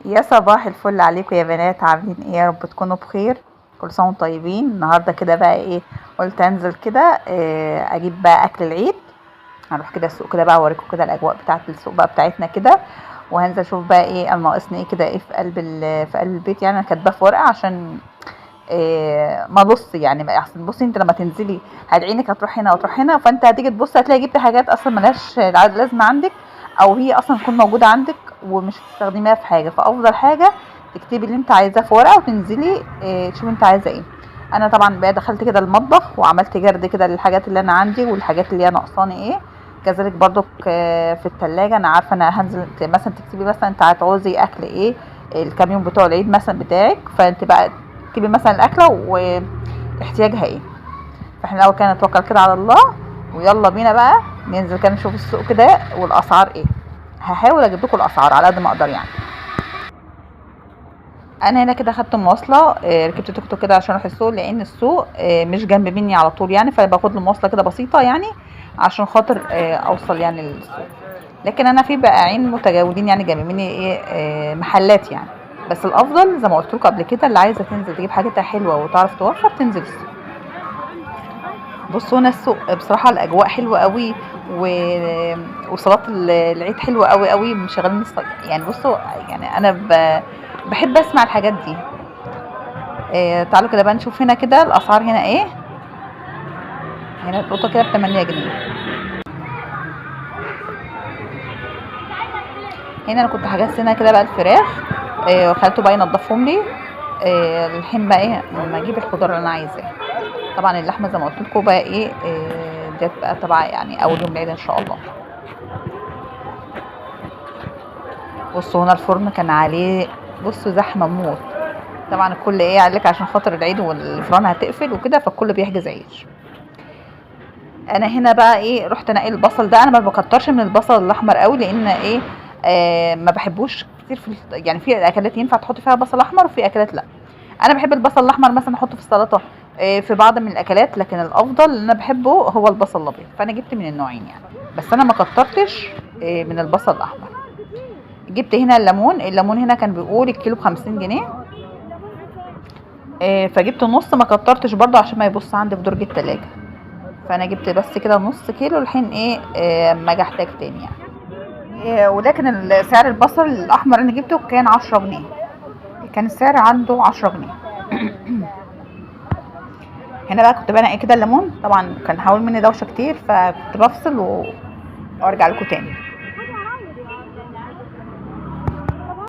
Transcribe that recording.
يا صباح الفل عليكم يا بنات، عاملين ايه؟ يا رب تكونوا بخير. كل سنه وانتم طيبين. النهارده كده بقى ايه، قلت انزل كده اجيب بقى اكل العيد. هنروح كده السوق كده بقى اوريكم كده الاجواء بتاعه السوق بقى بتاعتنا كده. وهنزل اشوف بقى ايه انا ناقصني ايه كده، ايه في قلب البيت يعني. انا كاتباه في ورقه عشان ما بص يعني بقى احسن. بصي انت لما تنزلي هتعينك هتروح هنا وتروح هنا، فانت هتيجي تبص هتلاقي جبت حاجات اصلا ملهاش لازمه عندك، او هي اصلا تكون موجوده عندك ومش هتستخدميها في حاجه. فافضل حاجه تكتبي اللي انت عايزاه في ورقه وتنزلي تشوفي انت عايزه ايه. انا طبعا بقى دخلت كده المطبخ وعملت جرد كده للحاجات اللي انا عندي والحاجات اللي هي ناقصاني ايه. كذلك برضو في التلاجة انا عارفه انا هنزل مثلا تكتبي مثلا انت هتعوزي اكل ايه الكام يوم بتوع العيد مثلا بتاعك، فانت بقى تكتبي مثلا الاكله واحتياجها ايه. فاحنا الاول كده نتوكل كده على الله ويلا بينا بقى ننزل كده نشوف السوق كده والاسعار ايه. هحاول اجيب لكم الاسعار على قد ما اقدر يعني. انا هنا كده خدت مواصله، ركبت توك توك كده عشان اروح السوق، لان السوق مش جنب مني على طول يعني، فباخد له مواصله كده بسيطه يعني عشان خاطر اوصل يعني للسوق. لكن انا في بائعين متجاولين يعني جنب مني ايه محلات يعني. بس الافضل زي ما قلت لكم قبل كده، اللي عايزه تنزل تجيب حاجتها حلوه وتعرف توفر تنزل السوق. بصوا هنا السوق بصراحه الاجواء حلوه قوي و... وصلاه العيد حلوه قوي قوي مشغلين يعني. بصوا يعني انا بحب اسمع الحاجات دي. تعالوا كده بقى نشوف هنا كده الاسعار هنا ايه. هنا القطه كده ب8 جنيه. هنا انا كنت حجزت هنا كده بقى الفراخ، وخلته بقى ينضفهم لي. الحين بقى ايه لما اجيب الخضار اللي انا عايزاه. طبعا اللحمه زي ما قلت لكم بقى ايه ديت بقى تبع يعني اول يوم العيد ان شاء الله. بصوا هنا الفرن كان عليه، بصوا زحمه موت. طبعا الكل ايه عليك عشان خاطر العيد والفرن هتقفل وكده، فالكل بيحجز عيش. انا هنا بقى ايه رحت انقي البصل ده. انا ما بكترش من البصل الاحمر قوي لان ايه ما بحبوش كتير يعني في اكلات ينفع تحط فيها بصل احمر وفي اكلات لا. انا بحب البصل الاحمر مثلا احطه في السلطه في بعض من الاكلات، لكن الافضل اللي انا بحبه هو البصل الابيض، فانا جبت من النوعين يعني. بس انا ما كترتش من البصل الاحمر. جبت هنا الليمون هنا كان بيقول الكيلو ب50 جنيه. فجبت نص، ما كترتش برضه عشان ما يبص عندي في درج التلاجة. فانا جبت بس كده نص كيلو الحين ايه اما اجي احتاج تاني يعني. ولكن سعر البصل الاحمر انا جبته كان 10 جنيه. كان السعر عنده 10 جنيه. هنا بقى كنت بنقي كده الليمون، طبعا كان حاول مني دوشه كتير فكنت بفصل وارجع لكم تاني.